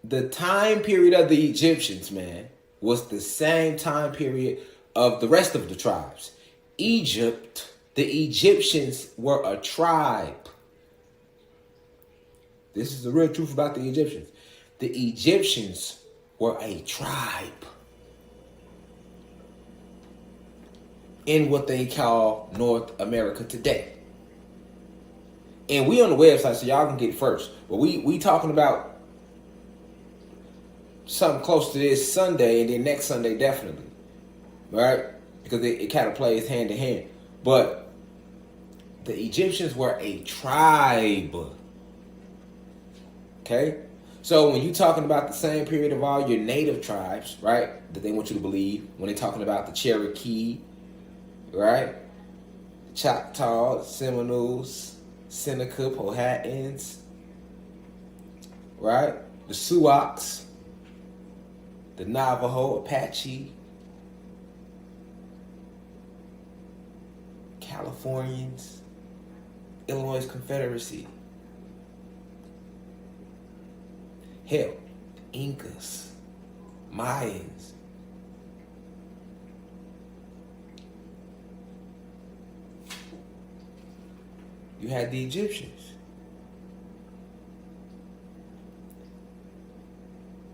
the time period of the Egyptians, man, was the same time period of the rest of the tribes. Egypt, the Egyptians were a tribe. This is the real truth about the Egyptians. The Egyptians were a tribe in what they call North America today. And we on the website, so y'all can get it first. But we talking about something close to this Sunday, and then next Sunday definitely, right? Because it kind of plays hand to hand. But the Egyptians were a tribe. Okay? So when you're talking about the same period of all your native tribes, right, that they want you to believe, when they're talking about the Cherokee, right, the Choctaw, Seminoles, Seneca, Powhatans, right, the Sioux, the Navajo, Apache, Californians, Illinois Confederacy, hell, Incas, Mayans. You had the Egyptians.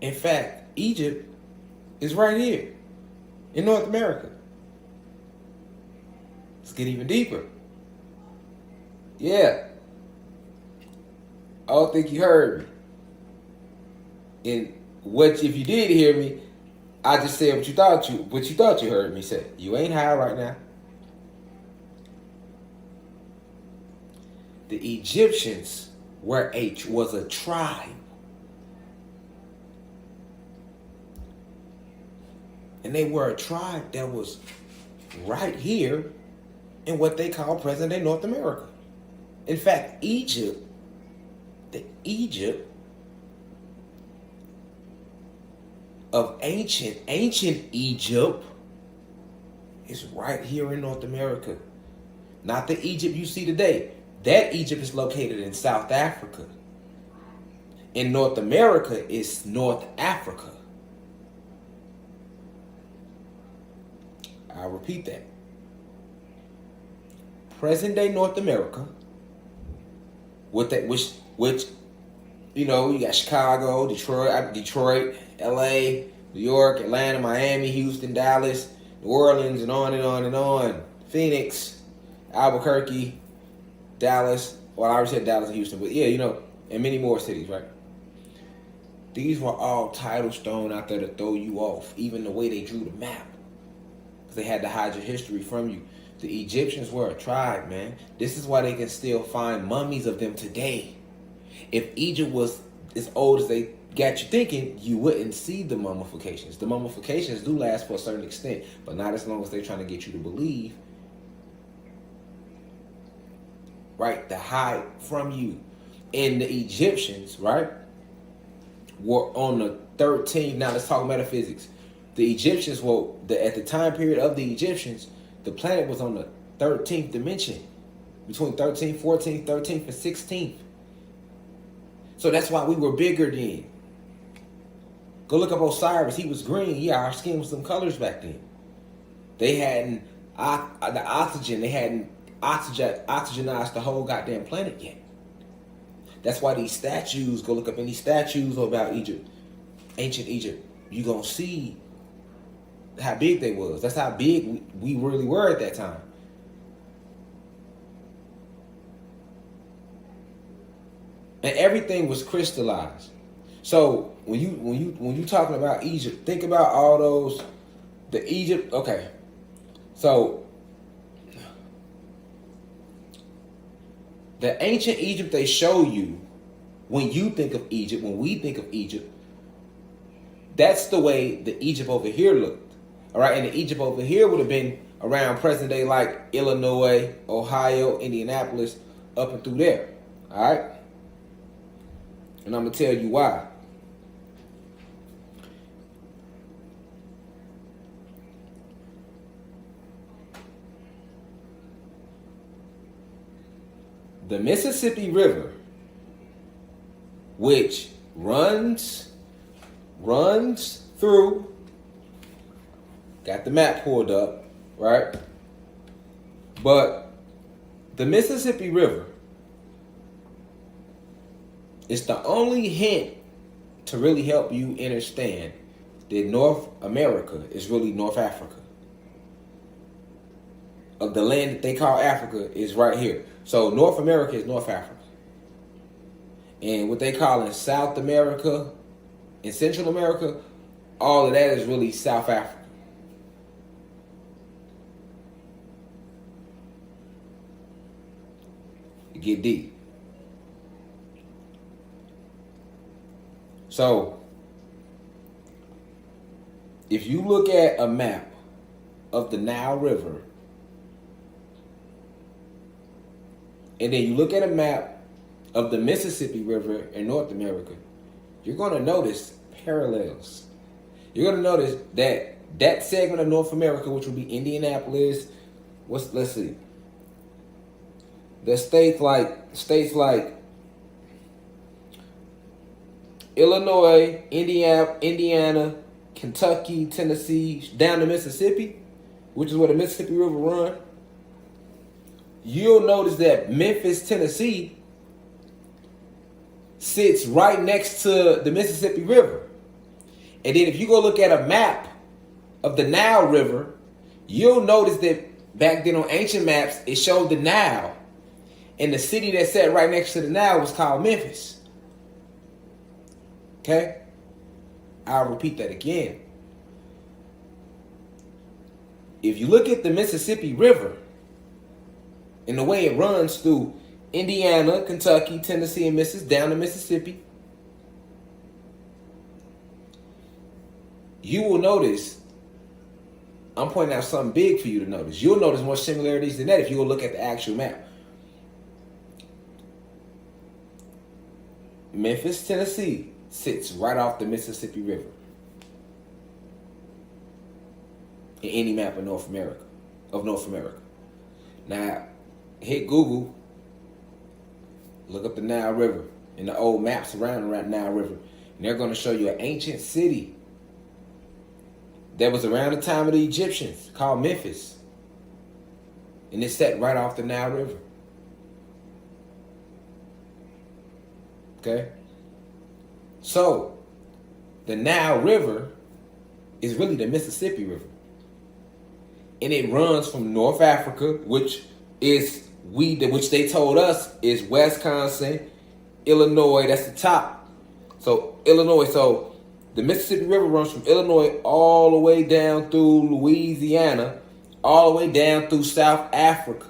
In fact, Egypt is right here in North America. Let's get even deeper. Yeah. I don't think you heard me. And what if you did hear me, I just said what you thought you heard me say. You ain't high right now. The Egyptians was a tribe. And they were a tribe that was right here in what they call present-day North America. In fact, Egypt of ancient Egypt is right here in North America. Not the Egypt you see today. That Egypt is located in South Africa. In North America is North Africa. I'll repeat that. Present day North America, with that which you know, you got Chicago, Detroit, LA, New York, Atlanta, Miami, Houston, Dallas, New Orleans, and on and on and on. Phoenix, Albuquerque, Dallas. Well, I already said Dallas and Houston, but yeah, you know, and many more cities, right? These were all titles thrown out there to throw you off, even the way they drew the map. Because they had to hide your history from you. The Egyptians were a tribe, man. This is why they can still find mummies of them today. If Egypt was as old as they got you thinking, you wouldn't see the mummifications. The mummifications do last for a certain extent, but not as long as they're trying to get you to believe, right, to hide from you. And the Egyptians, right, were on the 13th. Now let's talk metaphysics. The Egyptians were, at the time period of the Egyptians, the planet was on the 13th dimension, between 13th, 14th, 13th, and 16th. So that's why we were bigger then. Go look up Osiris. He was green. Yeah, our skin was some colors back then. They hadn't the oxygen. They hadn't oxygenized the whole goddamn planet yet. That's why these statues. Go look up any statues about Egypt, ancient Egypt. You gonna see how big they was. That's how big we really were at that time. And everything was crystallized. So when you talking about Egypt, think about all those, the Egypt. Okay, so the ancient Egypt they show you when you think of Egypt, when we think of Egypt, that's the way the Egypt over here looked. All right, and the Egypt over here would have been around present day, like Illinois, Ohio, Indianapolis, up and through there. All right, and I'm gonna tell you why. The Mississippi River, which runs runs through, got the map pulled up, right? But the Mississippi River is the only hint to really help you understand that North America is really North Africa. Of the land that they call Africa is right here. So North America is North Africa. And what they call in South America and Central America, all of that is really South Africa. You get deep. So, if you look at a map of the Nile River, and then you look at a map of the Mississippi River in North America, you're going to notice parallels. You're going to notice that that segment of North America, which would be Indianapolis, let's see, the states like Illinois, Indiana, Kentucky, Tennessee, down to Mississippi, which is where the Mississippi River runs. You'll notice that Memphis, Tennessee sits right next to the Mississippi River. And then if you go look at a map of the Nile River, you'll notice that back then on ancient maps, it showed the Nile. And the city that sat right next to the Nile was called Memphis. Okay? I'll repeat that again. If you look at the Mississippi River and the way it runs through Indiana, Kentucky, Tennessee, and down to Mississippi, you will notice, I'm pointing out something big for you to notice. You'll notice more similarities than that if you will look at the actual map. Memphis, Tennessee sits right off the Mississippi River in any map of North America. Now, hit Google, look up the Nile River and the old maps around the Nile River, and they're going to show you an ancient city that was around the time of the Egyptians called Memphis, and it's set right off the Nile River. Okay? So, the Nile River is really the Mississippi River. And it runs from North Africa, which they told us is Wisconsin, Illinois, that's the top. So Illinois, so the Mississippi River runs from Illinois all the way down through Louisiana, all the way down through South Africa,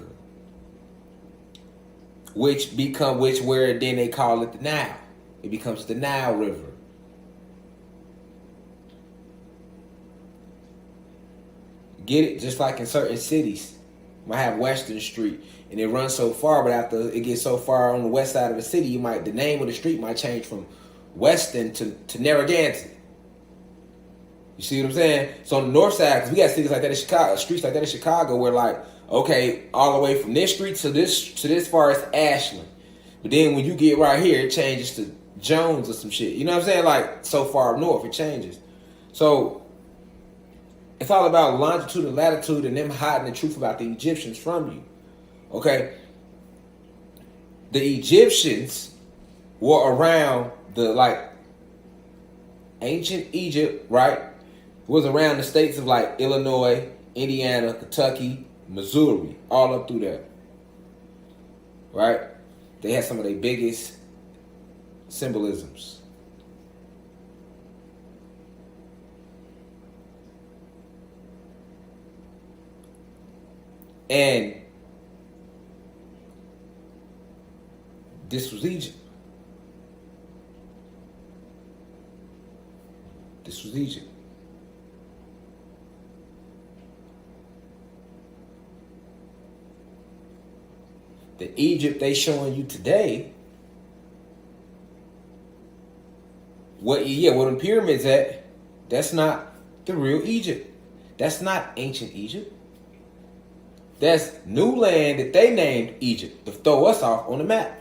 where then they call it the Nile. It becomes the Nile River. Get it? Just like in certain cities, you might have Western Street, and it runs so far, but after it gets so far on the west side of the city, the name of the street might change from Weston to Narragansett. You see what I'm saying? So on the north side, because we got cities like that in Chicago, streets like that in Chicago, where all the way from this street to this far is Ashland, but then when you get right here, it changes to Jones or some shit. You know what I'm saying? Like so far up north, it changes. So it's all about longitude and latitude and them hiding the truth about the Egyptians from you. Okay? The Egyptians were around ancient Egypt, right? Was around the states of Illinois, Indiana, Kentucky, Missouri, all up through there. Right? They had some of their biggest symbolisms. And this was Egypt. The Egypt they showing you today, where the pyramids at, that's not the real Egypt. That's not ancient Egypt. That's new land that they named Egypt to throw us off on the map.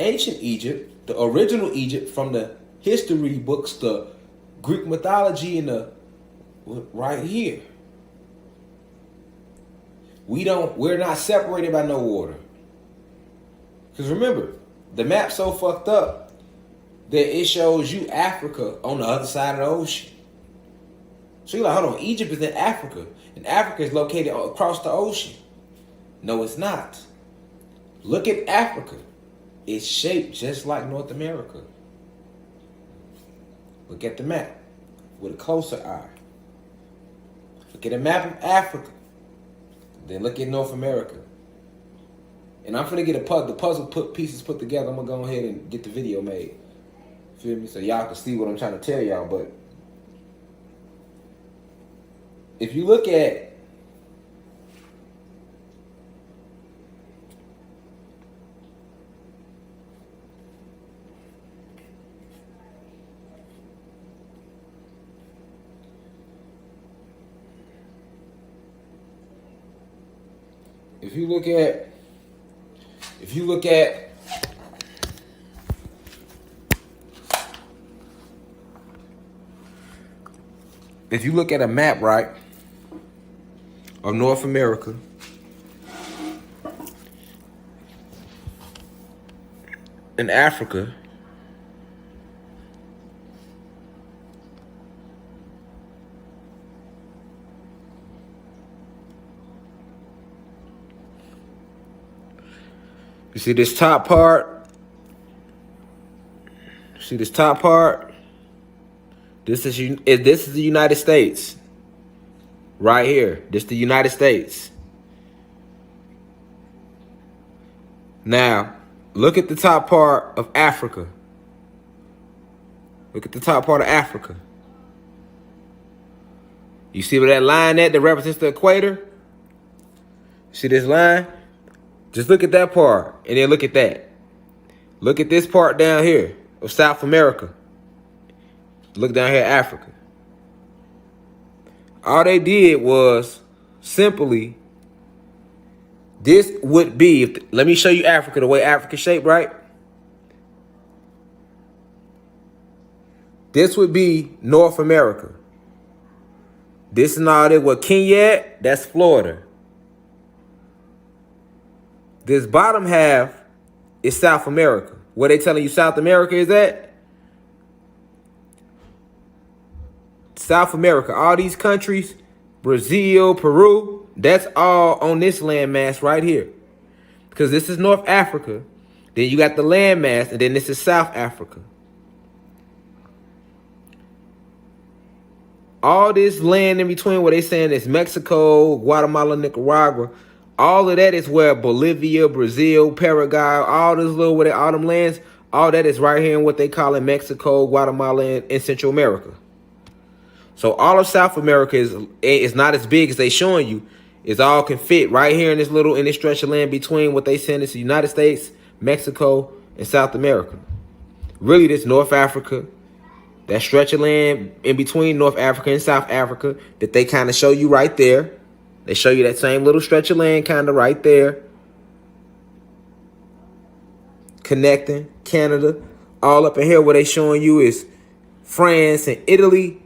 ancient Egypt, the original Egypt from the history books, the Greek mythology, and the right here. We're not separated by no water. Because remember, the map's so fucked up that it shows you Africa on the other side of the ocean. So you're like, hold on, Egypt is in Africa, and Africa is located across the ocean. No, it's not. Look at Africa. It's shaped just like North America. Look at the map with a closer eye. Look at a map of Africa. Then look at North America. And I'm finna get the puzzle pieces put together. I'm gonna go ahead and get the video made. Feel me? So y'all can see what I'm trying to tell y'all. But if you look at if you look at a map, right, of North America, and Africa, you see this top part? See this top part? This is the United States. Right here. This is the United States. Now, look at the top part of Africa. Look at the top part of Africa. You see where that line at that represents the equator? See this line? Just look at that part, and then look at that. Look at this part down here of South America. Look down here at Africa. All they did was simply, this would be, let me show you Africa, the way Africa's shaped, right? This would be North America. This and all that, what Kenya at, that's Florida. This bottom half is South America. Where they telling you South America is at? South America, all these countries, Brazil, Peru, that's all on this landmass right here. Because this is North Africa. Then you got the landmass, and then this is South Africa. All this land in between where they saying is Mexico, Guatemala, Nicaragua, all of that is where Bolivia, Brazil, Paraguay, all this little, all them lands, all that is right here in what they call in Mexico, Guatemala, and Central America. So all of South America is not as big as they showing you. It's all can fit right here in this stretch of land between what they saying is the United States, Mexico, and South America. Really, this North Africa, that stretch of land in between North Africa and South Africa that they kind of show you right there. They show you that same little stretch of land kind of right there. Connecting Canada. All up in here where they showing you is France and Italy.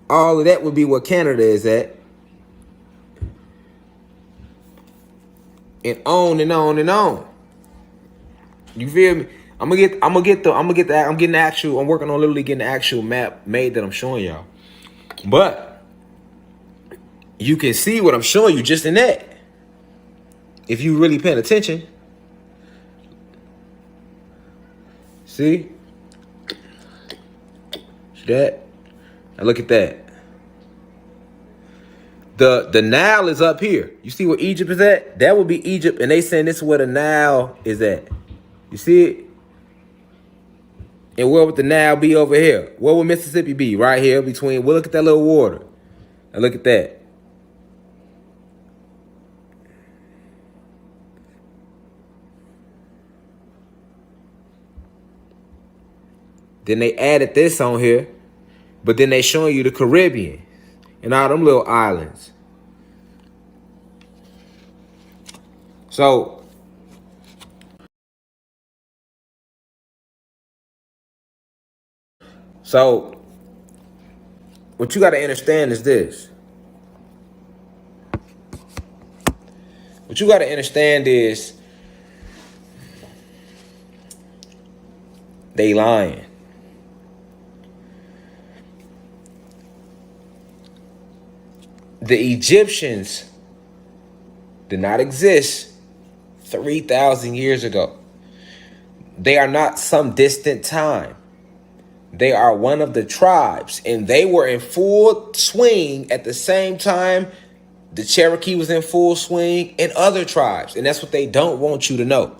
All of that would be what Canada is at. And on and on and on. You feel me? I'm working on literally getting the actual map made that I'm showing y'all. But you can see what I'm showing you just in that. If you really paying attention. See? See that? Now look at that. The Nile is up here. You see where Egypt is at? That would be Egypt, and they saying this is where the Nile is at. You see it? And where would the Nile be over here? Where would Mississippi be? Right here between, well, look at that little water. Now look at that. Then they added this on here, but then they showing you the Caribbean and all them little islands. So So what you got to understand is this. What you got to understand is they lying. The Egyptians did not exist 3,000 years ago. They are not some distant time. They are one of the tribes, and they were in full swing at the same time the Cherokee was in full swing and other tribes. And that's what they don't want you to know.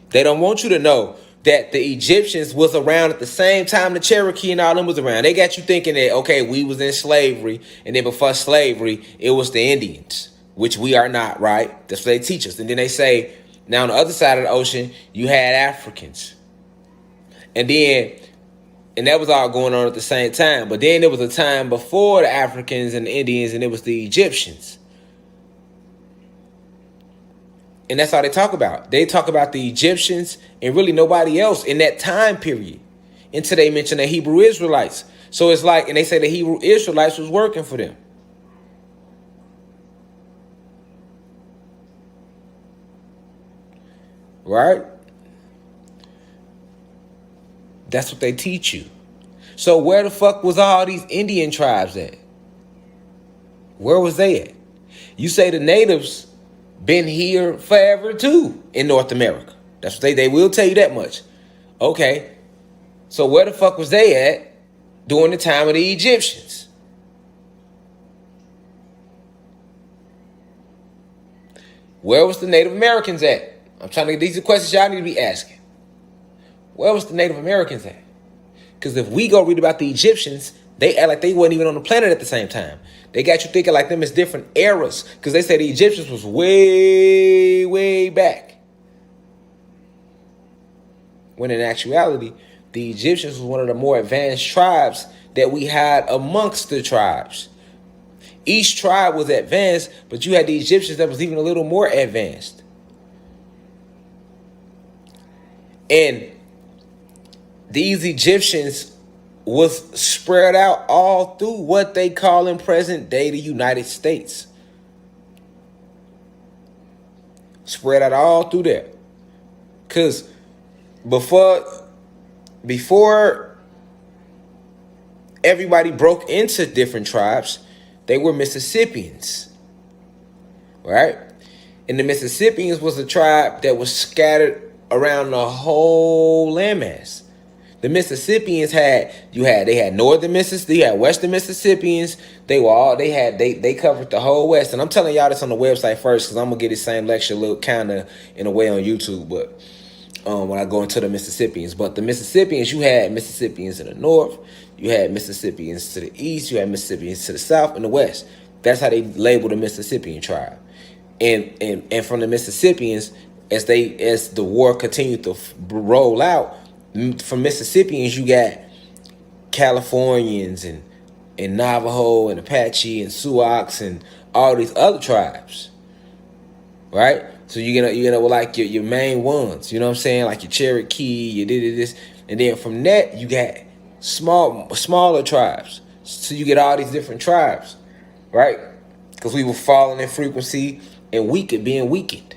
They don't want you to know that the Egyptians was around at the same time the Cherokee and all them was around. They got you thinking that, okay, we was in slavery, and then before slavery, it was the Indians, which we are not, right? That's what they teach us. And then they say, now on the other side of the ocean, you had Africans. And that was all going on at the same time. But then there was a time before the Africans and the Indians, and it was the Egyptians. And that's all they talk about. They talk about the Egyptians and really nobody else in that time period until they mention the Hebrew Israelites. So it's like, and they say the Hebrew Israelites was working for them. Right? That's what they teach you. So where the fuck was all these Indian tribes at? Where was they at? You say the natives been here forever too in North America. That's what they will tell you that much. Okay. So where the fuck was they at during the time of the Egyptians? Where was the Native Americans at? I'm trying to get these are questions y'all need to be asking. Where was the Native Americans at? Because if we go read about the Egyptians, they act like they weren't even on the planet at the same time. They got you thinking like them as different eras. Because they say the Egyptians was way, way back. When in actuality, the Egyptians was one of the more advanced tribes that we had amongst the tribes. Each tribe was advanced, but you had the Egyptians that was even a little more advanced. And these Egyptians was spread out all through what they call in present day the United States. Spread out all through there. Because before everybody broke into different tribes, they were Mississippians. Right? And the Mississippians was a tribe that was scattered around the whole landmass. The Mississippians had northern Mississippi, you had western Mississippians. They covered the whole West. And I'm telling y'all this on the website first because I'm gonna get this same lecture a little kind of in a way on YouTube, but when I go into the Mississippians. But the Mississippians, you had Mississippians in the north, you had Mississippians to the east, you had Mississippians to the south and the west. That's how they labeled the Mississippian tribe. And from the Mississippians, as the war continued to roll out, from Mississippians, you got Californians and Navajo and Apache and Sioux and all these other tribes, right? So you know like your main ones, you know what I'm saying, like your Cherokee, you did this, and then from that you got smaller tribes. So you get all these different tribes, right? Because we were falling in frequency and being weakened.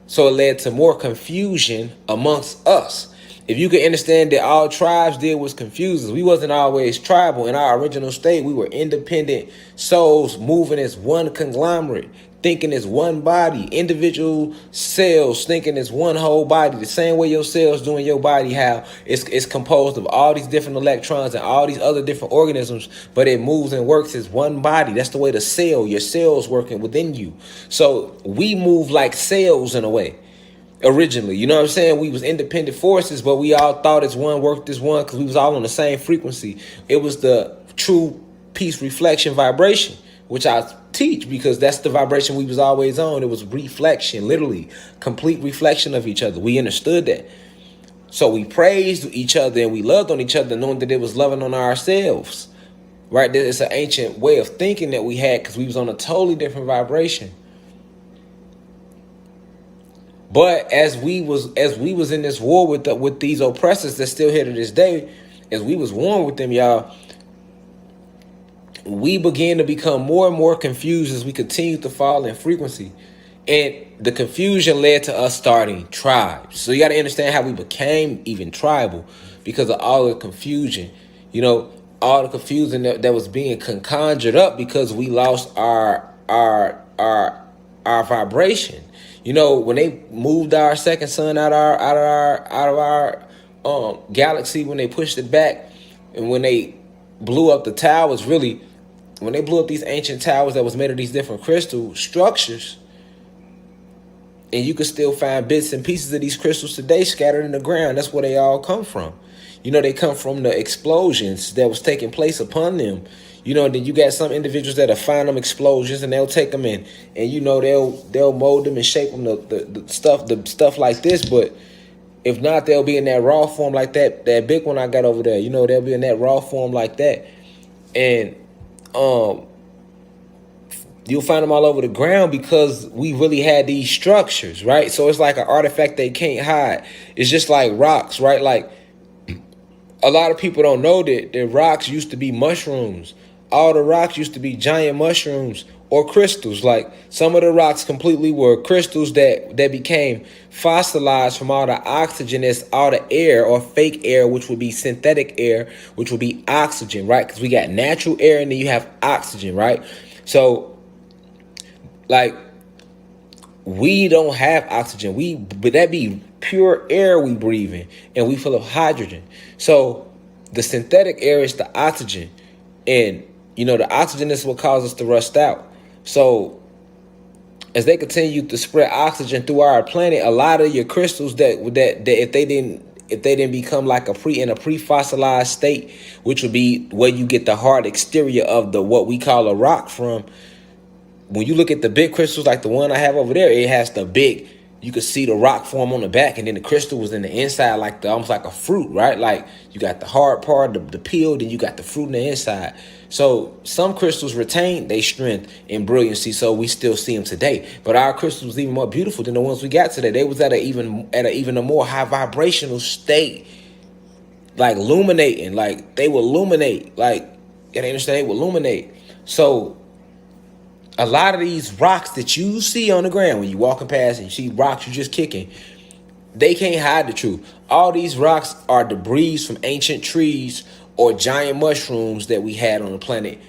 So it led to more confusion amongst us. If you can understand that all tribes did was confuse us. We wasn't always tribal. In our original state, we were independent souls moving as one conglomerate, thinking as one body, individual cells thinking as one whole body. The same way your cells do in your body, how it's composed of all these different electrons and all these other different organisms, but it moves and works as one body. That's the way your cells working within you. So we move like cells in a way. Originally, you know what I'm saying? We was independent forces, but we all thought as one, worked as one, because we was all on the same frequency. It was the true peace reflection vibration, which I teach because that's the vibration we was always on. It was reflection, literally complete reflection of each other. We understood that. So we praised each other and we loved on each other, knowing that it was loving on ourselves, right? It's an ancient way of thinking that we had because we was on a totally different vibration. But as we was in this war with these oppressors that's still here to this day, as we was warring with them, y'all, we began to become more and more confused as we continued to fall in frequency. And the confusion led to us starting tribes. So you got to understand how we became even tribal because of all the confusion. You know, all the confusion that was being conjured up because we lost our vibration. You know, when they moved our second sun out of our galaxy, when they pushed it back, and when they blew up the towers, really, when they blew up these ancient towers that was made of these different crystal structures, and you can still find bits and pieces of these crystals today scattered in the ground. That's where they all come from. You know, they come from the explosions that was taking place upon them. You know, then you got some individuals that'll find them explosions and they'll take them in, and you know they'll mold them and shape them the stuff like this. But if not, they'll be in that raw form like that big one I got over there. You know, they'll be in that raw form like that, and you'll find them all over the ground because we really had these structures, right? So it's like an artifact they can't hide. It's just like rocks, right? Like a lot of people don't know that the rocks used to be mushrooms. All the rocks used to be giant mushrooms or crystals. Like some of the rocks completely were crystals that became fossilized from all the oxygen that's all the air or fake air, which would be synthetic air, which would be oxygen, right? Because we got natural air and then you have oxygen, right? So like we don't have oxygen. But that be pure air we breathing, and we full of hydrogen. So the synthetic air is the oxygen, and you know the oxygen is what causes us to rust out. So as they continue to spread oxygen through our planet, a lot of your crystals that if they didn't become like in a pre-fossilized state, which would be where you get the hard exterior of the what we call a rock from. When you look at the big crystals like the one I have over there, it has the big, you could see the rock form on the back, and then the crystal was in the inside like almost like a fruit, right? Like you got the hard part, the peel, then you got the fruit in the inside. So some crystals retain their strength and brilliancy, so we still see them today. But our crystals was even more beautiful than the ones we got today. They was at a even a more high vibrational state, like illuminating, like they will illuminate, like you understand, they will illuminate. So a lot of these rocks that you see on the ground when you walking past and you see rocks you just kicking, they can't hide the truth. All these rocks are debris from ancient trees or giant mushrooms that we had on the planet,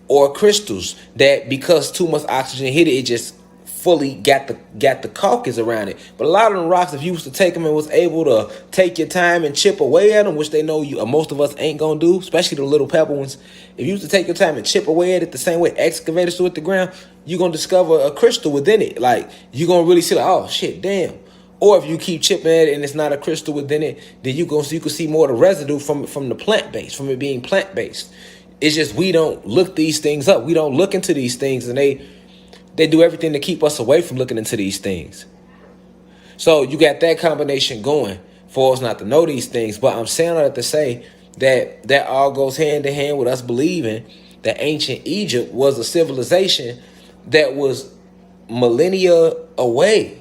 or crystals that because too much oxygen hit it just fully got the caucus around it. But a lot of them rocks, if you was to take them and was able to take your time and chip away at them, which they know you most of us ain't gonna do, especially the little pebble ones. If you was to take your time and chip away at it the same way excavators do at the ground, you're gonna discover a crystal within it. Like you're gonna really see like, oh shit, damn. Or if you keep chipping at it and it's not a crystal within it, then you can see more of the residue from the plant base, from it being plant based. It's just we don't look these things up. We don't look into these things, and they do everything to keep us away from looking into these things. So you got that combination going for us not to know these things. But I'm saying all that to say that all goes hand in hand with us believing that ancient Egypt was a civilization that was millennia away.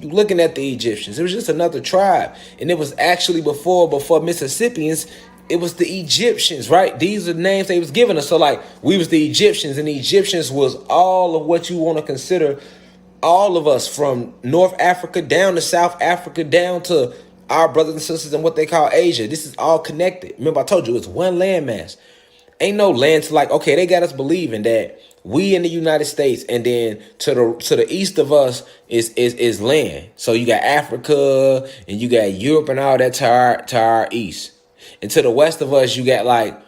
You looking at the Egyptians, it was just another tribe. And it was actually before Mississippians, it was the Egyptians, right? These are the names they was giving us. So like we was the Egyptians, and the Egyptians was all of what you want to consider all of us, from North Africa down to South Africa, down to our brothers and sisters in what they call Asia. This is all connected. Remember, I told you it's one landmass. Ain't no land to like, okay, they got us believing that we in the United States, and then to the east of us is land. So you got Africa and you got Europe and all that to our east. And to the west of us, you got like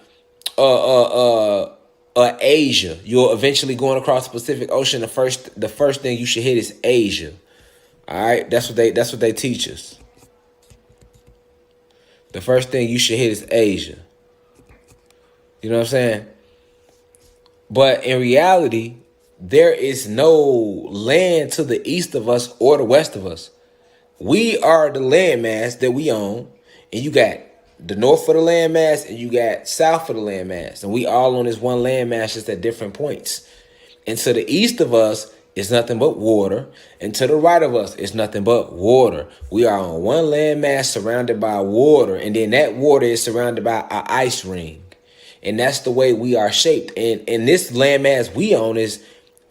Asia. You're eventually going across the Pacific Ocean. The first thing you should hit is Asia. All right, that's what they teach us. The first thing you should hit is Asia. You know what I'm saying? But in reality, there is no land to the east of us or the west of us. We are the landmass that we own, and you got the north of the landmass and you got south of the landmass, and we all on this one landmass just at different points. And to the east of us is nothing but water, and to the right of us is nothing but water. We are on one landmass surrounded by water, and then that water is surrounded by an ice ring. And that's the way we are shaped. And this landmass we own is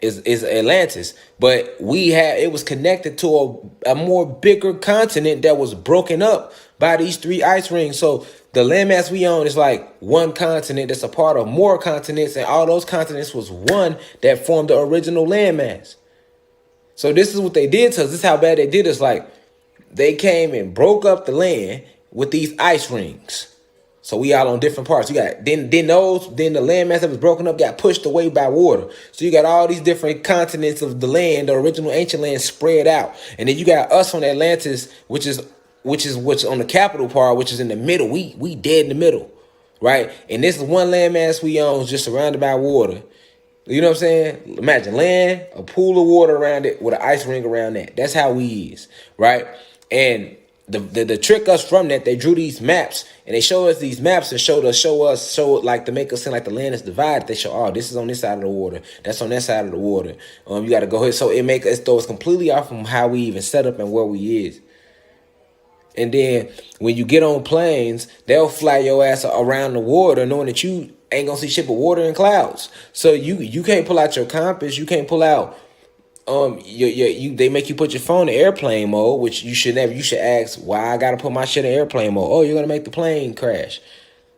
Atlantis, but it was connected to a more bigger continent that was broken up by these three ice rings. So the landmass we own is like one continent that's a part of more continents, and all those continents was one that formed the original landmass. So this is what they did to us. This is how bad they did us. Like, they came and broke up the land with these ice rings. So we all on different parts. You got then the landmass that was broken up got pushed away by water. So you got all these different continents of the land, the original ancient land, spread out. And then you got us on Atlantis, which is what's on the capital part, which is in the middle. We dead in the middle, right? And this is one landmass we own, just surrounded by water. You know what I'm saying? Imagine land, a pool of water around it with an ice ring around that. That's how we is, right? And the trick us from that, they drew these maps and they showed us these maps and showed like to make us seem like the land is divided. They show, oh, this is on this side of the water, that's on that side of the water. You got to go ahead. So it make us throw us completely off from how we even set up and where we is. And then when you get on planes, they'll fly your ass around the water, knowing that you ain't gonna see shit but water and clouds. So you can't pull out your compass. You can't pull out they make you put your phone in airplane mode, which you should never. You should ask, why I gotta put my shit in airplane mode? Oh, you're gonna make the plane crash.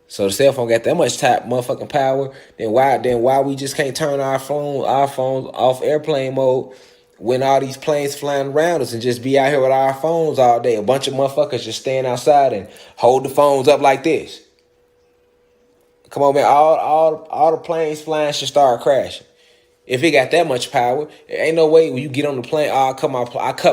So the cell phone got that much motherfucking power. Then why we just can't turn our phones off airplane mode when all these planes flying around us and just be out here with our phones all day? A bunch of motherfuckers just stand outside and hold the phones up like this. Come on, man. All the planes flying should start crashing. If it got that much power, ain't no way when you get on the plane, I cut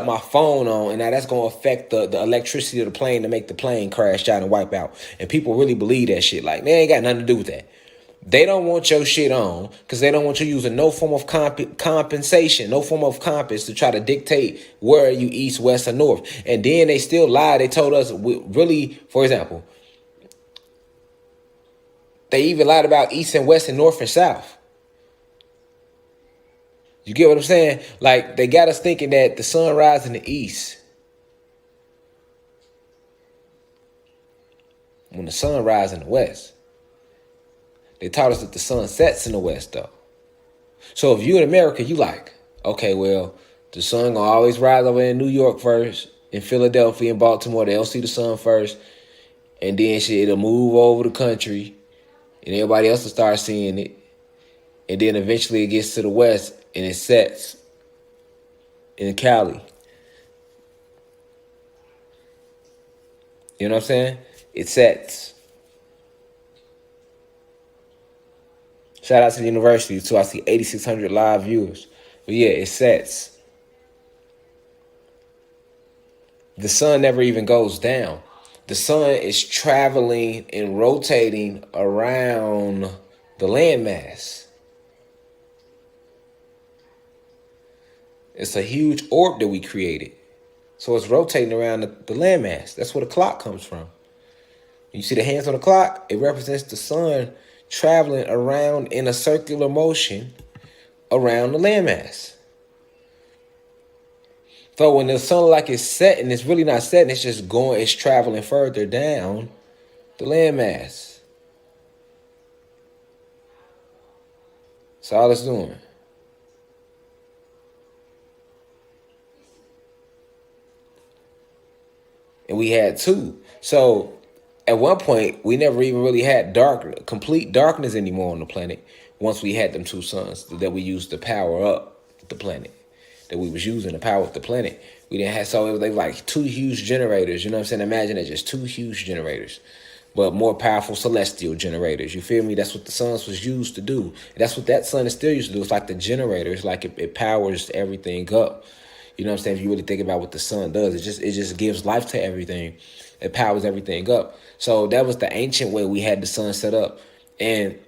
my phone on, and now that's gonna affect the electricity of the plane to make the plane crash out and wipe out. And people really believe that shit. Like, they ain't got nothing to do with that. They don't want your shit on because they don't want you using no form of compensation, no form of compass to try to dictate where you east, west, or north. And then they still lied. They told us, really, for example, they even lied about east and west and north and south. You get what I'm saying? Like, they got us thinking that the sun rises in the east when the sun rises in the west. They taught us that the sun sets in the west, though. So if you in America, you like, okay, well, the sun gonna always rise over in New York first, in Philadelphia and Baltimore. They'll see the sun first, and then shit, it'll move over the country, and everybody else will start seeing it. And then eventually it gets to the west and it sets in Cali. You know what I'm saying? It sets. Shout out to the university too. I see 8,600 live viewers. But yeah, it sets. The sun never even goes down. The sun is traveling and rotating around the landmass. It's a huge orb that we created. So it's rotating around the landmass. That's where the clock comes from. You see the hands on the clock? It represents the sun traveling around in a circular motion around the landmass. So when the sun like is setting, it's really not setting. It's just going, it's traveling further down the landmass. That's all it's doing. And we had two. So at one point, we never even really had complete darkness anymore on the planet once we had them two suns that we used to power up the planet, that we was using to power up the planet. We didn't have, so it was like two huge generators. You know what I'm saying? Imagine it, just two huge generators, but more powerful celestial generators. You feel me? That's what the suns was used to do. And that's what that sun is still used to do. It's like the generator. It's like it powers everything up. You know what I'm saying? If you really think about what the sun does, it just gives life to everything. It powers everything up. So that was the ancient way we had the sun set up. And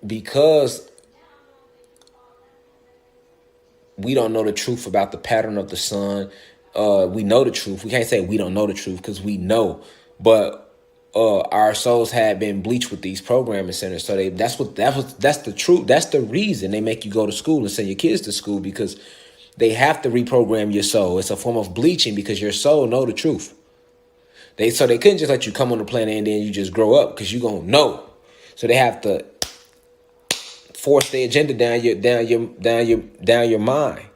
because we don't know the truth about the pattern of the sun, we know the truth. We can't say we don't know the truth because we know. But our souls had been bleached with these programming centers. So that's the truth. That's the reason they make you go to school and send your kids to school, because they have to reprogram your soul. It's a form of bleaching because your soul know the truth. They couldn't just let you come on the planet and then you just grow up, because you gonna know. So they have to force the agenda down your mind,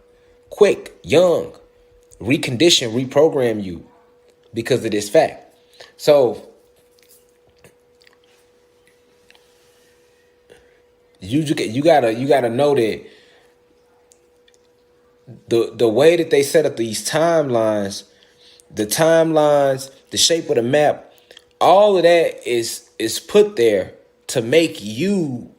quick, young, recondition, reprogram you because of this fact. So you gotta know that the way that they set up these timelines, the shape of the map, all of that is put there to make you,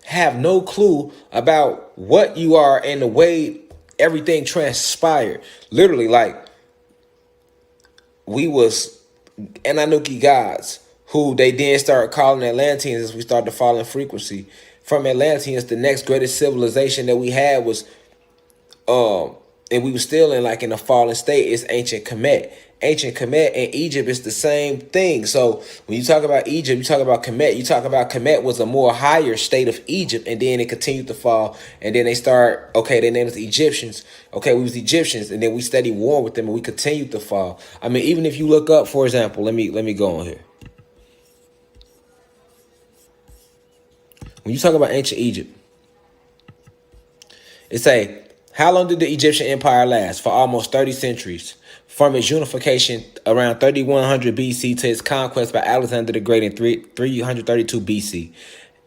have no clue about what you are and the way everything transpired. Literally, like, we was Anunnaki gods who they then started calling Atlanteans as we started to fall in frequency. From Atlanteans, the next greatest civilization that we had was and we were still in a fallen state, is ancient Kemet. Ancient Kemet and Egypt is the same thing. So when you talk about Egypt, you talk about Kemet. You talk about Kemet was a more higher state of Egypt, and then it continued to fall. And then they named us the Egyptians. Okay, we was Egyptians, and then we steady war with them, and we continued to fall. I mean, even if you look up, for example, let me go on here. When you talk about ancient Egypt, it's how long did the Egyptian empire last? For almost 30 centuries. From its unification around 3100 BC to its conquest by Alexander the Great in 332 BC.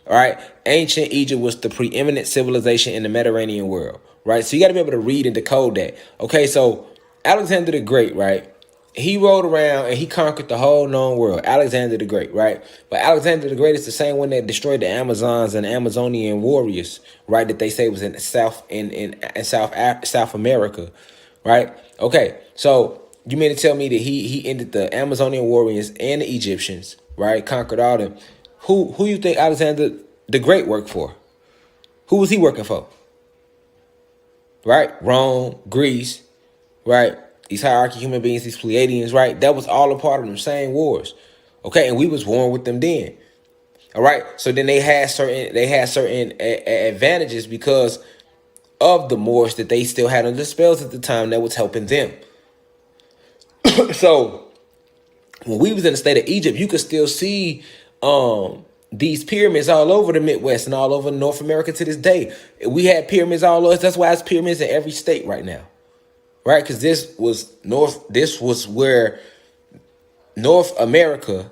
All right. Ancient Egypt was the preeminent civilization in the Mediterranean world. Right. So you got to be able to read and decode that. Okay. So Alexander the Great, right? He rode around and he conquered the whole known world. Alexander the Great, right? But Alexander the Great is the same one that destroyed the Amazons and Amazonian warriors, right? That they say was in South America, right? Okay, so you mean to tell me that he ended the Amazonian warriors and the Egyptians, right? Conquered all them. Who you think Alexander the Great worked for? Who was he working for? Right? Rome, Greece, right? These hierarchy human beings, these Pleiadians, right? That was all a part of them same wars. Okay, and we was warring with them then. All right. So then they had certain advantages because of the Moors that they still had under spells at the time that was helping them. So when we was in the state of Egypt, you could still see these pyramids all over the Midwest and all over North America to this day. We had pyramids all over. That's why it's pyramids in every state right now. Right, because this was where North America,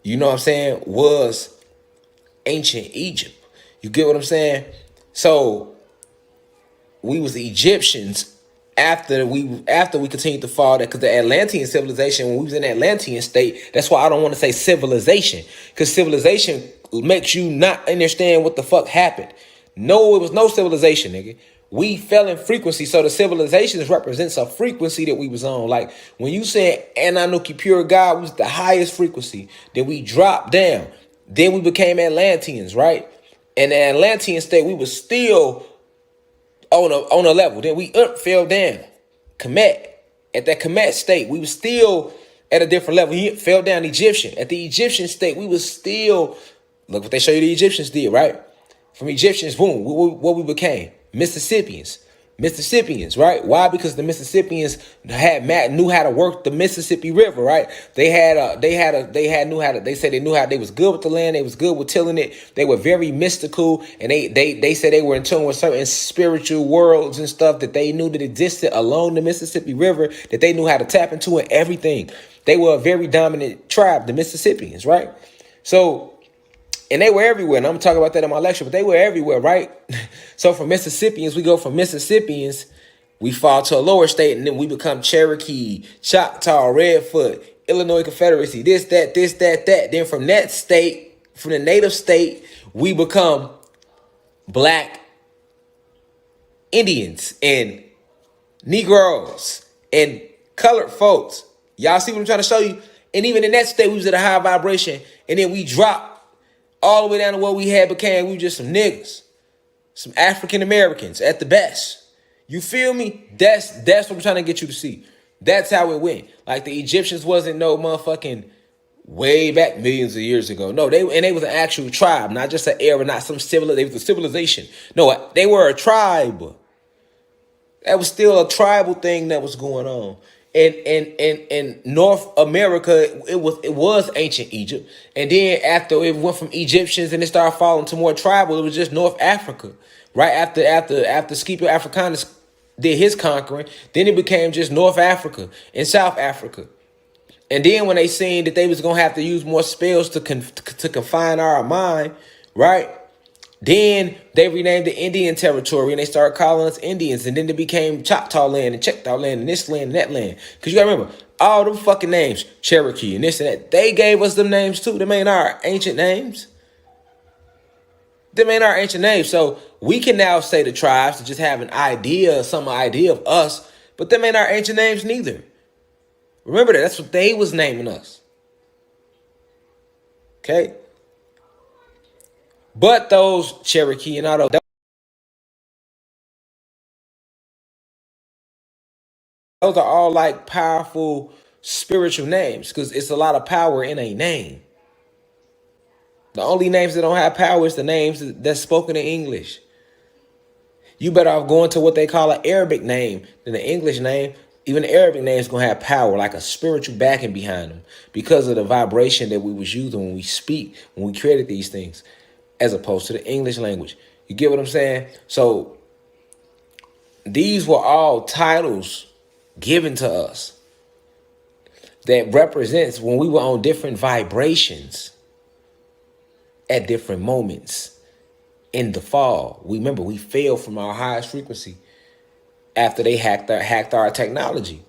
you know what I'm saying, was ancient Egypt. You get what I'm saying? So we was the Egyptians after we continued to fall, that because the Atlantean civilization, when we was in the Atlantean state, that's why I don't want to say civilization, because civilization makes you not understand what the fuck happened. No, it was no civilization, nigga. We fell in frequency, so the civilizations represents a frequency that we was on. Like when you said Anunnaki pure God was the highest frequency, then we dropped down. Then we became Atlanteans, right? And the Atlantean state, we was still on a level. Then we fell down. Kemet, at that Kemet state, we was still at a different level. He fell down Egyptian. At the Egyptian state, we was still, look what they show you the Egyptians did, right? From Egyptians, boom, what we became. Mississippians, right? Why? Because the Mississippians knew how to work the Mississippi River, right? They said they knew how, they was good with the land, they was good with tilling it, they were very mystical, and they said they were in tune with certain spiritual worlds and stuff that they knew that existed along the Mississippi River, that they knew how to tap into and everything. They were a very dominant tribe, the Mississippians, right? So, and they were everywhere, and I'm talking about that in my lecture, but they were everywhere, right? So from Mississippians, we go from Mississippians, we fall to a lower state, and then we become Cherokee, Choctaw, Redfoot, Illinois Confederacy, this, that. Then from that state, from the native state, we become Black Indians and Negroes and colored folks. Y'all see what I'm trying to show you? And even in that state, we was at a high vibration, and then we dropped all the way down to what we became. We were just some niggas, some African Americans at the best. You feel me? That's what I'm trying to get you to see. That's how it went. Like the Egyptians wasn't no motherfucking way back millions of years ago. No, they was an actual tribe, not just an era, not some civilization. They was a civilization. No, they were a tribe. That was still a tribal thing that was going on. In North America, it was ancient Egypt. And then after it went from Egyptians and it started falling to more tribal, it was just North Africa. Right after Scipio Africanus did his conquering, then it became just North Africa and South Africa. And then when they seen that they was gonna have to use more spells to confine our mind, right? Then they renamed the Indian territory and they started calling us Indians. And then it became Choctaw land and Choctaw land and this land and that land. Because you gotta remember, all them fucking names, Cherokee and this and that, they gave us them names too. Them ain't our ancient names. Them ain't our ancient names. So we can now say the tribes to just have an idea, some idea of us, but them ain't our ancient names neither. Remember that. That's what they was naming us. Okay? But those Cherokee and all those are all like powerful spiritual names because it's a lot of power in a name. The only names that don't have power is the names that's spoken in English. You better off going to what they call an Arabic name than the English name. Even the Arabic name is going to have power, like a spiritual backing behind them because of the vibration that we was using when we speak, when we created these things, as opposed to the English language. You get what I'm saying? So these were all titles given to us that represents when we were on different vibrations at different moments in the fall. Remember, we fell from our highest frequency after they hacked our technology.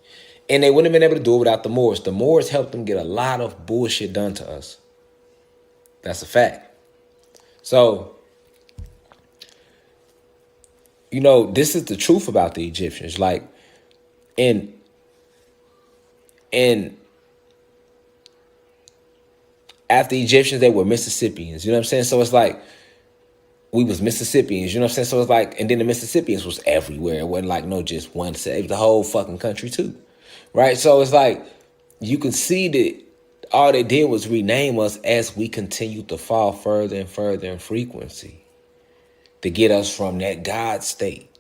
And they wouldn't have been able to do it without the Moors. The Moors helped them get a lot of bullshit done to us. That's a fact. So, you know, this is the truth about the Egyptians. Like, and after the Egyptians, they were Mississippians. You know what I'm saying? So it's like, we was Mississippians, you know what I'm saying? So it's like, and then the Mississippians was everywhere. It wasn't like, no, just one set. It was the whole fucking country too, right? So it's like, you can see that all they did was rename us as we continued to fall further and further in frequency to get us from that God state.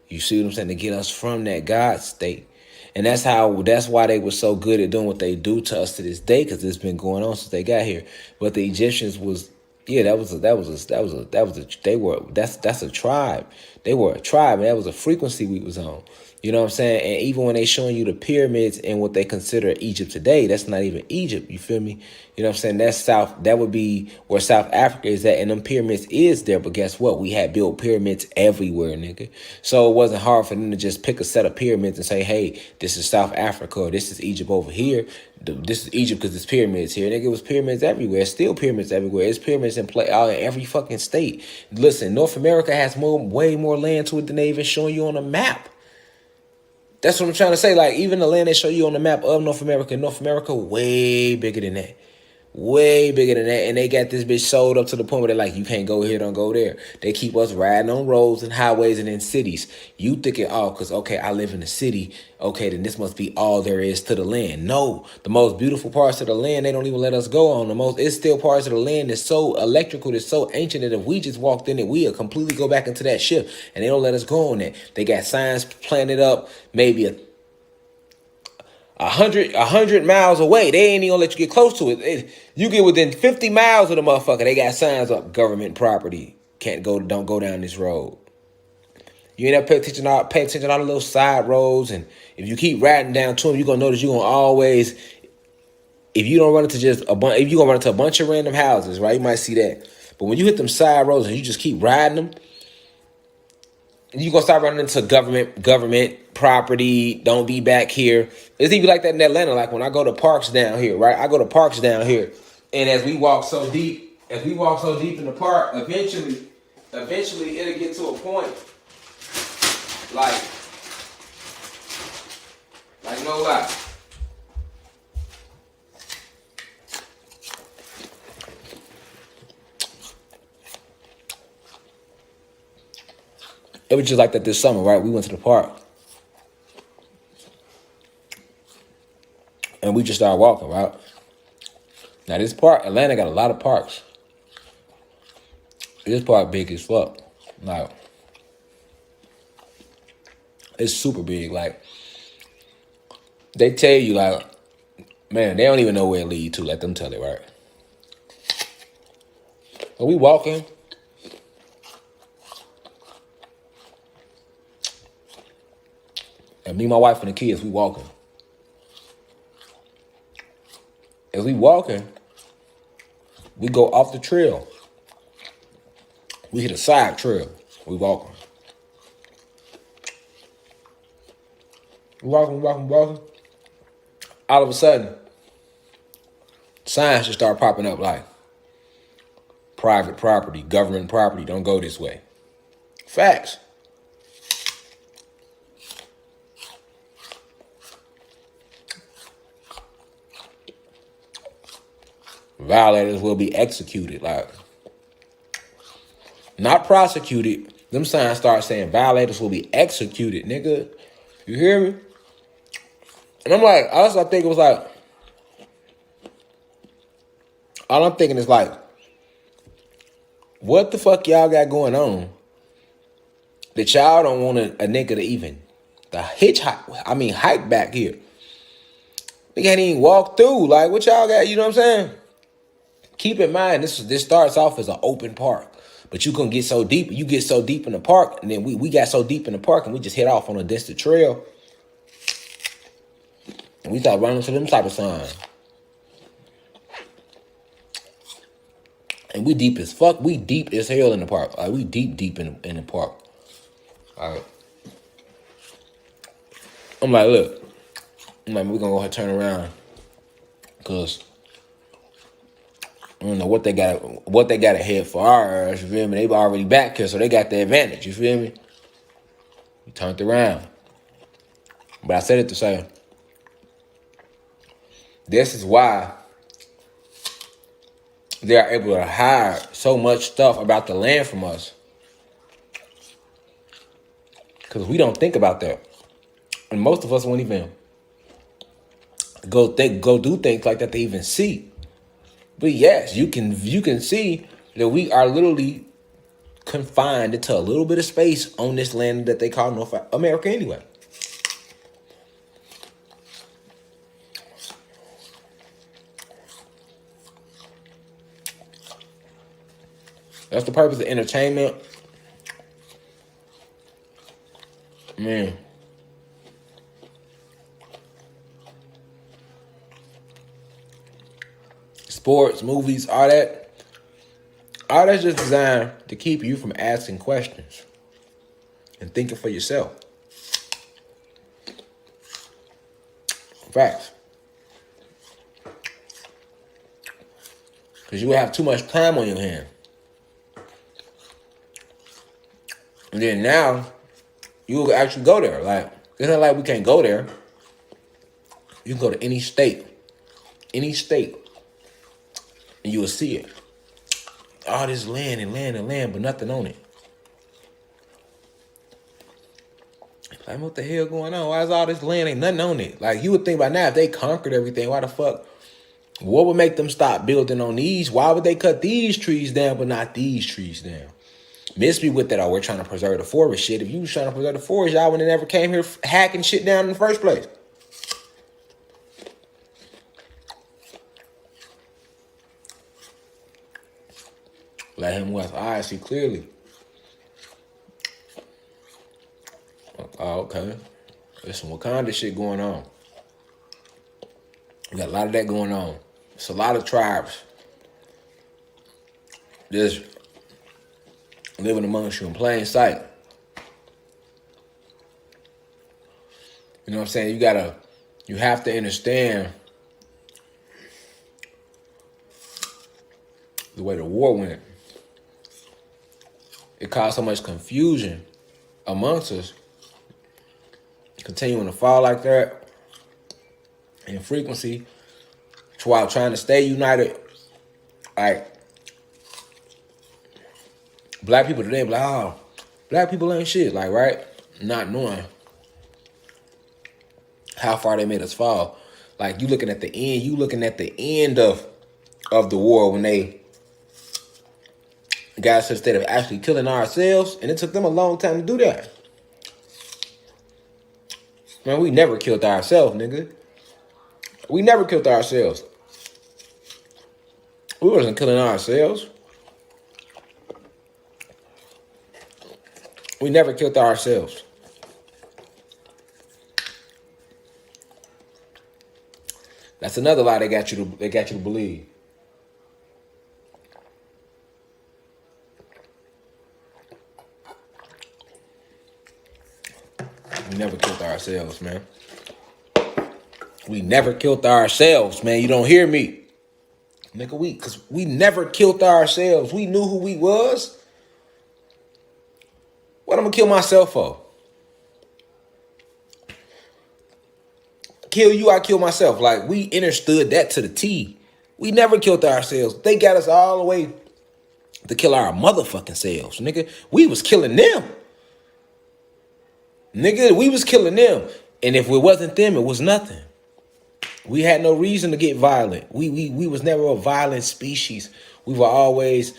You see what I'm saying? To get us from that God state. And that's why they were so good at doing what they do to us to this day, because it's been going on since they got here. But the Egyptians was, yeah, that's a tribe. They were a tribe, and that was a frequency we was on. You know what I'm saying? And even when they showing you the pyramids and what they consider Egypt today, that's not even Egypt. You feel me? You know what I'm saying? That's that would be where South Africa is at. And them pyramids is there. But guess what? We had built pyramids everywhere, nigga. So it wasn't hard for them to just pick a set of pyramids and say, hey, this is South Africa, or this is Egypt over here. This is Egypt because there's pyramids here. Nigga, it was pyramids everywhere. It's still pyramids everywhere. It's pyramids in play out in every fucking state. Listen, North America has way more land to it than they even showing you on a map. That's what I'm trying to say. Like, even the land they show you on the map of North America, way bigger than that. Way bigger than that. And they got this bitch sold up to the point where they're like, you can't go here, don't go there. They keep us riding on roads and highways and in cities. You thinking, oh, because, okay, I live in the city. Okay, then this must be all there is to the land. No, the most beautiful parts of the land, they don't even let us go on. It's still parts of the land that's so electrical, that's so ancient that if we just walked in it, we'll completely go back into that ship. And they don't let us go on that. They got signs planted up maybe a hundred miles away. They ain't even gonna let you get close to it. You get within 50 miles of the motherfucker, they got signs up, government property. Don't go down this road. You ain't pay attention to all the little side roads, and if you keep riding down to them, you're gonna notice you're gonna always, if you don't run into if you gonna run into a bunch of random houses, right? You might see that. But when you hit them side roads and you just keep riding them, you gonna start running into government property. Don't be back here. It's even like that in Atlanta. Like when I go to parks down here, right? I go to parks down here, and as we walk so deep in the park, eventually it'll get to a point like no lie. It was just like that this summer, right? We went to the park. And we just started walking, right? Now this park, Atlanta got a lot of parks. This park big as fuck. Like, it's super big. Like, they tell you, like, man, they don't even know where it leads to. Let them tell it, right? Are we walking? And me, my wife, and the kids, we walking. As we walking, we go off the trail. We hit a side trail. We walking. We walking. All of a sudden, signs just start popping up like, private property, government property, don't go this way. Facts. Violators will be executed. Like, not prosecuted. Them signs start saying violators will be executed, nigga. You hear me? And I'm like, also I think it was like, all I'm thinking is like, what the fuck y'all got going on that y'all don't want a nigga to even hike back here? They can't even walk through. Like, what y'all got? You know what I'm saying? Keep in mind, this starts off as an open park, but you can get so deep. You get so deep in the park, and then we got so deep in the park, and we just hit off on a distant trail, and we start running to them type of signs. And we deep as fuck. We deep as hell in the park. Like, we deep in the park. All right. I'm like, look. We're gonna go ahead and turn around, cause I don't know what they got ahead for ours. You feel me? They already back here, so they got the advantage. You feel me? We turned around, but I said it to say, this is why they are able to hide so much stuff about the land from us, because we don't think about that, and most of us won't even go do things like that to even see. But yes, you can see that we are literally confined into a little bit of space on this land that they call North America anyway. That's the purpose of entertainment. Man. Sports, movies, all that's just designed to keep you from asking questions and thinking for yourself. Facts. Because you have too much time on your hand. And then now, you will actually go there. Like, it's not like we can't go there. You can go to any state, and you will see it. All this land, but nothing on it. Like, what the hell going on? Why is all this land, ain't nothing on it? Like, you would think by now, if they conquered everything, why the fuck? What would make them stop building on these? Why would they cut these trees down, but not these trees down? Miss me with that, oh, we're trying to preserve the forest shit. If you was trying to preserve the forest, y'all wouldn't have never came here hacking shit down in the first place. Let him with eyes see clearly. Oh, okay. There's some Wakanda shit going on. We got a lot of that going on. It's a lot of tribes just living amongst you in plain sight. You know what I'm saying? You have to understand the way the war went. It caused so much confusion amongst us, continuing to fall like that in frequency, while trying to stay united. Like, black people today be like, oh, black people ain't shit. Like, right? Not knowing how far they made us fall. Like you looking at the end, you looking at the end of the war when they got us instead of actually killing ourselves, and it took them a long time to do that. Man, we never killed ourselves, nigga. We never killed ourselves. We wasn't killing ourselves. We never killed ourselves. That's another lie they got you to believe. We never killed ourselves, man. We never killed ourselves, man. You don't hear me. Nigga, cause we never killed ourselves. We knew who we was. What I'm gonna kill myself for? Kill you, I kill myself. Like, we understood that to the T. We never killed ourselves. They got us all the way to kill our motherfucking selves, nigga. We was killing them. Nigga, we was killing them. And if it wasn't them, it was nothing. We had no reason to get violent. We was never a violent species. We were always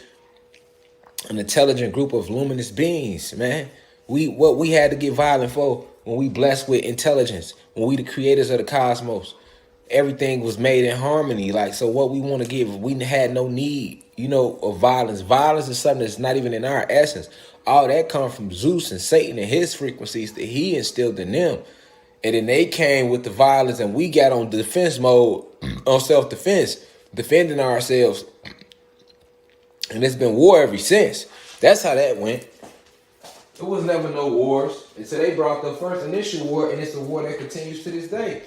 an intelligent group of luminous beings, man. What we had to get violent for when we blessed with intelligence, when we the creators of the cosmos, everything was made in harmony. Like, so what we want to give, we had no need, of violence. Violence is something that's not even in our essence. All that come from Zeus and Satan and his frequencies that he instilled in them. And then they came with the violence, and we got on defense mode, on self-defense, defending ourselves. And it's been war ever since. That's how that went. It was never no wars until they brought the first initial war, and it's a war that continues to this day.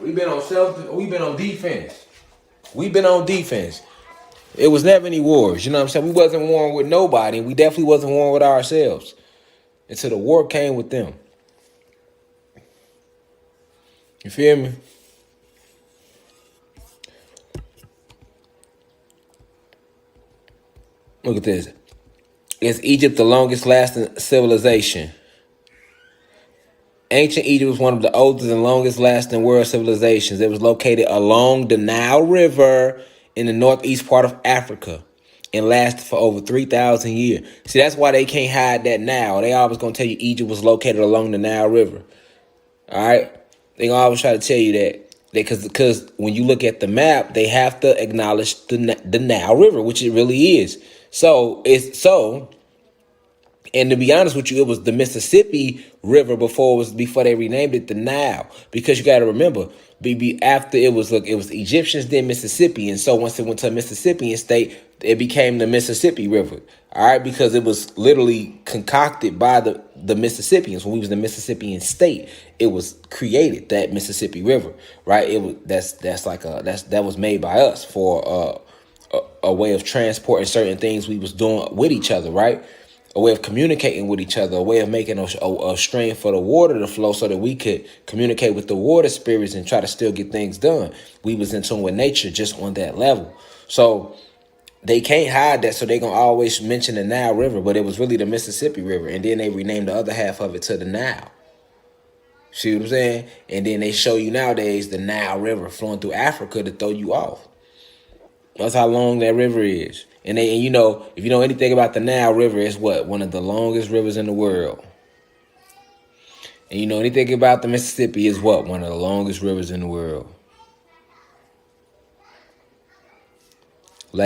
We've been on defense. We've been on defense. It was never any wars. You know what I'm saying? We wasn't warring with nobody, and we definitely wasn't warring with ourselves until the war came with them. You feel me? Look at this. Is Egypt the longest lasting civilization? Ancient Egypt was one of the oldest and longest lasting world civilizations. It was located along the Nile River in the northeast part of Africa and lasted for over 3,000 years. See, that's why they can't hide that now. They always going to tell you Egypt was located along the Nile River. All right? They always try to tell you that. Because when you look at the map, they have to acknowledge the Nile River, which it really is. And to be honest with you, it was the Mississippi River before they renamed it the Nile. Because you got to remember, after it was Egyptians, then Mississippi, and so once it went to a Mississippian state, it became the Mississippi River. All right, because it was literally concocted by the Mississippians when we was the Mississippian state. It was created, that Mississippi River, right? That was made by us for a way of transporting certain things we was doing with each other, right? A way of communicating with each other, a way of making a stream for the water to flow so that we could communicate with the water spirits and try to still get things done. We was in tune with nature just on that level. So they can't hide that, so they going to always mention the Nile River, but it was really the Mississippi River, and then they renamed the other half of it to the Nile. See what I'm saying? And then they show you nowadays the Nile River flowing through Africa to throw you off. That's how long that river is. And if you know anything about the Nile River, it's one of the longest rivers in the world. And you know anything about the Mississippi is one of the longest rivers in the world.